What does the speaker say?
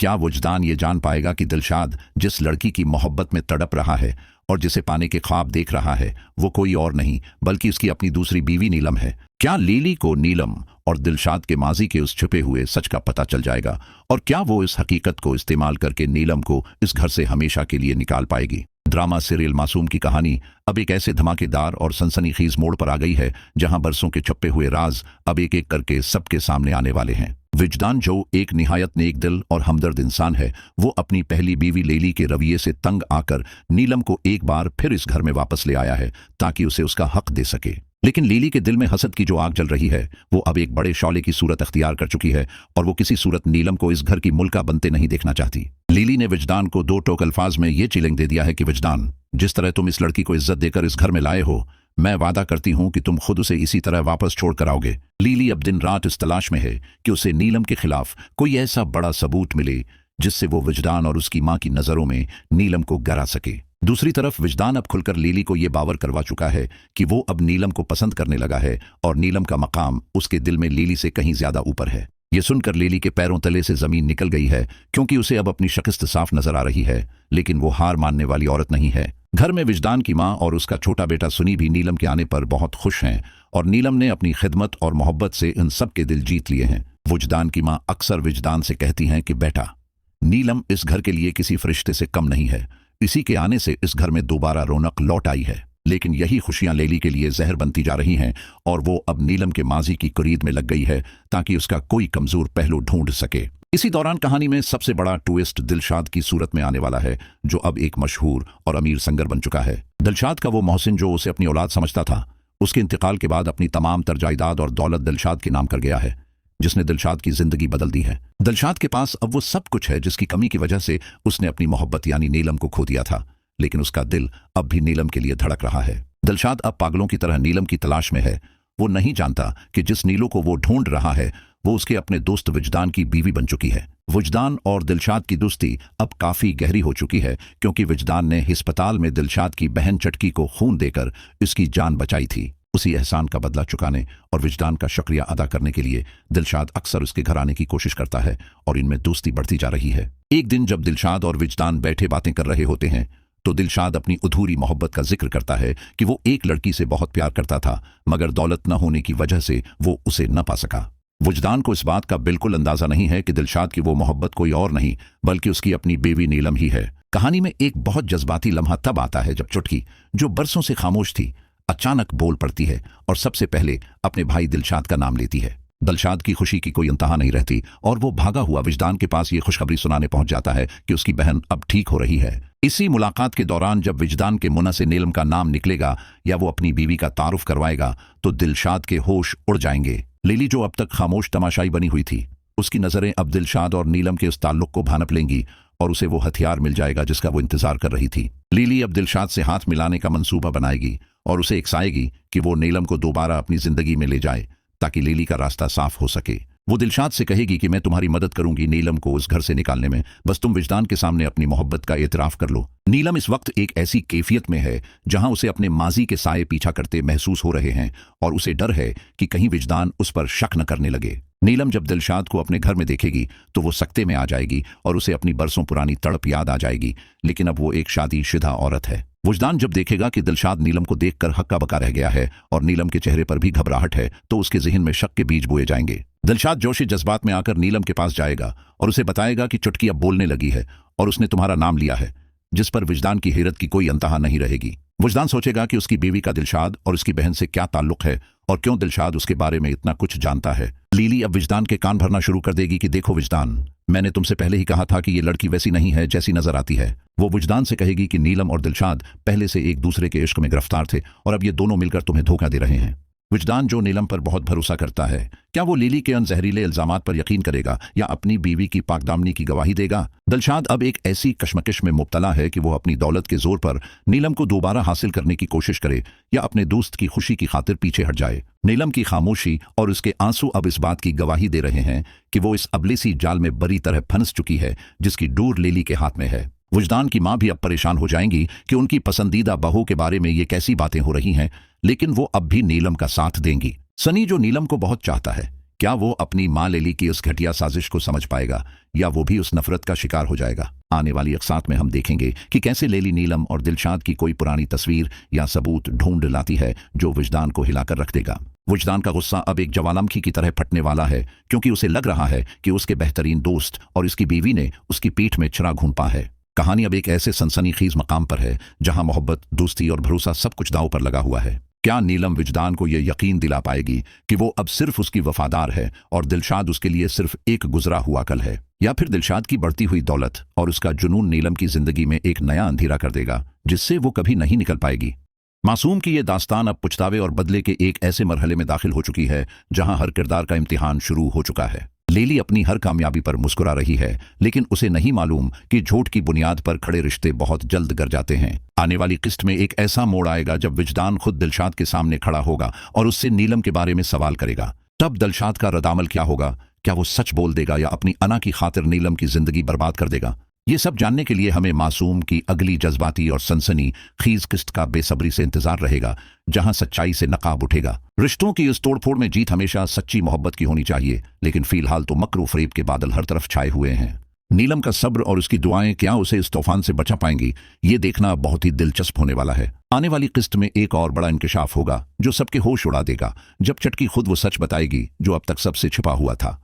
क्या वुजदान ये जान पाएगा कि दिलशाद जिस लड़की की मोहब्बत में तड़प रहा है और जिसे पाने के ख्वाब देख रहा है वो कोई और नहीं बल्कि उसकी अपनी दूसरी बीवी नीलम है। क्या लिली को नीलम और दिलशाद के माजी के उस छुपे हुए सच का पता चल जाएगा और क्या वो इस हकीकत को इस्तेमाल करके नीलम को इस घर से हमेशा के लिए निकाल पाएगी। ड्रामा सीरियल मासूम की कहानी अब एक ऐसे धमाकेदार और सनसनीखेज मोड़ पर आ गई है जहां बरसों के छुपे हुए राज अब एक एक करके सबके सामने आने वाले हैं। विजदान जो एक निहायत नेक दिल और हमदर्द इंसान है वो अपनी पहली बीवी लेली के रवैये से तंग आकर नीलम को एक बार फिर इस घर में वापस ले आया है ताकि उसे उसका हक दे सके। लेकिन लीली के दिल में हसद की जो आग जल रही है वो अब एक बड़े शौले की सूरत अख्तियार कर चुकी है और वो किसी सूरत नीलम को इस घर की मुल्का बनते नहीं देखना चाहती। लीली ने विजदान को दो टोक अल्फाज में ये चैलेंज दे दिया है कि विजदान, जिस तरह तुम इस लड़की को इज्जत देकर इस घर में लाए हो मैं वादा करती हूं कि तुम खुद उसे इसी तरह वापस छोड़ कर आओगे। लीली अब दिन रात इस तलाश में है कि उसे नीलम के खिलाफ कोई ऐसा बड़ा सबूत मिले जिससे वो विजदान और उसकी मां की नजरों में नीलम को गिरा सके। दूसरी तरफ विजदान अब खुलकर लीली को यह बावर करवा चुका है कि वो अब नीलम को पसंद करने लगा है और नीलम का मकाम उसके दिल में लीली से कहीं ज्यादा ऊपर है। ये सुनकर लीली के पैरों तले से जमीन निकल गई है क्योंकि उसे अब अपनी शिकस्त साफ नजर आ रही है, लेकिन वो हार मानने वाली औरत नहीं है। घर में विजदान की मां और उसका छोटा बेटा सुनी भी नीलम के आने पर बहुत खुश हैं और नीलम ने अपनी खिदमत और मोहब्बत से इन सब के दिल जीत लिए हैं। विजदान की मां अक्सर विजदान से कहती हैं कि बेटा, नीलम इस घर के लिए किसी फरिश्ते से कम नहीं है, इसी के आने से इस घर में दोबारा रौनक लौट आई है। लेकिन यही खुशियां लेली के लिए जहर बनती जा रही हैं और वो अब नीलम के माजी की कुरीद में लग गई है ताकि उसका कोई कमजोर पहलू ढूंढ सके। इसी दौरान कहानी में सबसे बड़ा ट्विस्ट दिलशाद की सूरत में आने वाला है जो अब एक मशहूर और अमीर संगर बन चुका है। दिलशाद का वो मोहसिन जो उसे अपनी औलाद समझता था, उसके इंतकाल के बाद अपनी तमाम जायदाद और दौलत दिलशाद के नाम कर गया है, जिसने दिलशाद की जिंदगी बदल दी है। दिलशाद के पास अब वो सब कुछ है जिसकी कमी की वजह से उसने अपनी मोहब्बत यानी नीलम को खो दिया था, लेकिन उसका दिल अब भी नीलम के लिए धड़क रहा है। दिलशाद अब पागलों की तरह नीलम की तलाश में है। वो नहीं जानता कि जिस नीलो को वो ढूंढ रहा है वो उसके अपने दोस्त विजदान की बीवी बन चुकी है। विजदान और दिलशाद की दोस्ती अब काफी गहरी हो चुकी है क्योंकि विजदान ने अस्पताल में दिलशाद की बहन चटकी को खून देकर इसकी जान बचाई थी। उसी एहसान का बदला चुकाने और विजदान का शुक्रिया अदा करने के लिए दिलशाद अक्सर उसके घर आने की कोशिश करता है और इनमें दोस्ती बढ़ती जा रही है। एक दिन जब दिलशाद और विजदान बैठे बातें कर रहे होते हैं तो दिलशाद अपनी अधूरी मोहब्बत का जिक्र करता है कि वो एक लड़की से बहुत प्यार करता था मगर दौलत न होने की वजह से वो उसे न पा सका। विजदान को इस बात का बिल्कुल अंदाजा नहीं है कि दिलशाद की वो मोहब्बत कोई और नहीं बल्कि उसकी अपनी बीवी नीलम ही है। कहानी में एक बहुत जज्बाती लम्हा तब आता है जब चुटकी, जो बरसों से खामोश थी, अचानक बोल पड़ती है और सबसे पहले अपने भाई दिलशाद का नाम लेती है। दिलशाद की खुशी की कोई इंतहा नहीं रहती और वो भागा हुआ विजदान के पास ये खुशखबरी सुनाने पहुंच जाता है कि उसकी बहन अब ठीक हो रही है। इसी मुलाकात के दौरान जब विजदान के मुंह से नीलम का नाम निकलेगा या वो अपनी बीवी का तारुफ करवाएगा तो दिलशाद के होश उड़ जाएंगे। लिली जो अब तक खामोश तमाशाई बनी हुई थी, उसकी नजरें अब दिलशाद और नीलम के उस ताल्लुक को भानप लेंगी और उसे वो हथियार मिल जाएगा जिसका वो इंतजार कर रही थी। लिली अब दिलशाद से हाथ मिलाने का मंसूबा बनाएगी और उसे इकसाएगी कि वो नीलम को दोबारा अपनी जिंदगी में ले जाए ताकि लिली का रास्ता साफ हो सके। वो दिलशाद से कहेगी कि मैं तुम्हारी मदद करूंगी नीलम को उस घर से निकालने में, बस तुम विजदान के सामने अपनी मोहब्बत का एतराफ कर लो। नीलम इस वक्त एक ऐसी कैफियत में है जहां उसे अपने माजी के साए पीछा करते महसूस हो रहे हैं और उसे डर है कि कहीं विजदान उस पर शक न करने लगे। नीलम जब दिलशाद को अपने घर में देखेगी तो वो सकते में आ जाएगी और उसे अपनी बरसों पुरानी तड़प याद आ जाएगी, लेकिन अब वो एक शादीशुदा औरत है। विजदान जब देखेगा कि दिलशाद नीलम को देखकर हक्का बक्का रह गया है और नीलम के चेहरे पर भी घबराहट है तो उसके जहन में शक के बीज बोए जाएंगे। दिलशाद जोशी जज्बात में आकर नीलम के पास जाएगा और उसे बताएगा कि चुटकी अब बोलने लगी है और उसने तुम्हारा नाम लिया है, जिस पर विजदान की हैरत की कोई अंतहा नहीं रहेगी। विजदान सोचेगा कि उसकी बीवी का दिलशाद और उसकी बहन से क्या ताल्लुक है और क्यों दिलशाद उसके बारे में इतना कुछ जानता है। लीली अब विजदान के कान भरना शुरू कर देगी कि देखो विजदान, मैंने तुमसे पहले ही कहा था कि ये लड़की वैसी नहीं है जैसी नजर आती है। वो विजदान से कहेगी कि नीलम और दिलशाद पहले से एक दूसरे के इश्क में गिरफ्तार थे और अब ये दोनों मिलकर तुम्हें धोखा दे रहे हैं। विजदान जो नीलम पर बहुत भरोसा करता है, क्या वो लिली के उन जहरीले इल्जामात पर यकीन करेगा या अपनी बीवी की पाकदामनी की गवाही देगा? दिलशाद अब एक ऐसी कशमकश में मुब्तला है कि वो अपनी दौलत के जोर पर नीलम को दोबारा हासिल करने की कोशिश करे या अपने दोस्त की खुशी की खातिर पीछे हट जाए। नीलम की खामोशी और उसके आंसू अब इस बात की गवाही दे रहे हैं कि वो इस अबलिसी जाल में बुरी तरह फंस चुकी है जिसकी डोर लिली के हाथ में है। विजदान की मां भी अब परेशान हो जाएंगी कि उनकी पसंदीदा बहू के बारे में ये कैसी बातें हो रही हैं, लेकिन वो अब भी नीलम का साथ देंगी। सनी जो नीलम को बहुत चाहता है, क्या वो अपनी माँ लेली की इस घटिया साजिश को समझ पाएगा या वो भी उस नफरत का शिकार हो जाएगा? आने वाली अक़सात में हम देखेंगे कि कैसे लेली नीलम और दिलशाद की कोई पुरानी तस्वीर या सबूत ढूंढ लाती है जो विजदान को हिलाकर रख देगा। विजदान का गुस्सा अब एक ज्वालामुखी की तरह फटने वाला है, क्योंकि उसे लग रहा है कि उसके बेहतरीन दोस्त और इसकी बीवी ने उसकी पीठ में छुरा घूंपा है। कहानी अब एक ऐसे सनसनीखेज मकाम पर है जहां मोहब्बत, दोस्ती और भरोसा सब कुछ दांव पर लगा हुआ है। क्या नीलम विजदान को यह यकीन दिला पाएगी कि वो अब सिर्फ उसकी वफादार है और दिलशाद उसके लिए सिर्फ एक गुजरा हुआ कल है, या फिर दिलशाद की बढ़ती हुई दौलत और उसका जुनून नीलम की जिंदगी में एक नया अंधेरा कर देगा जिससे वो कभी नहीं निकल पाएगी? मासूम की यह दास्तान अब पुछतावे और बदले के एक ऐसे मरहले में दाखिल हो चुकी है जहां हर किरदार का इम्तिहान शुरू हो चुका है। लेली अपनी हर कामयाबी पर मुस्कुरा रही है, लेकिन उसे नहीं मालूम कि झूठ की बुनियाद पर खड़े रिश्ते बहुत जल्द गर जाते हैं। आने वाली किस्त में एक ऐसा मोड़ आएगा जब विजदान खुद दिलशाद के सामने खड़ा होगा और उससे नीलम के बारे में सवाल करेगा। तब दिलशाद का रद्दामल क्या होगा? क्या वो सच बोल देगा या अपनी अना की खातिर नीलम की जिंदगी बर्बाद कर देगा? ये सब जानने के लिए हमें मासूम की अगली जज्बाती और सनसनी खीज किस्त का बेसब्री से इंतजार रहेगा, जहां सच्चाई से नकाब उठेगा। रिश्तों की इस तोड़फोड़ में जीत हमेशा सच्ची मोहब्बत की होनी चाहिए, लेकिन फिलहाल तो मकरू फरेब के बादल हर तरफ छाए हुए हैं। नीलम का सब्र और उसकी दुआएं क्या उसे इस तूफान से बचा पाएंगी? ये देखना बहुत ही दिलचस्प होने वाला है। आने वाली किस्त में एक और बड़ा इंकशाफ होगा जो सबके होश उड़ा देगा, जब चटकी खुद वो सच बताएगी जो अब तक सबसे छिपा हुआ था।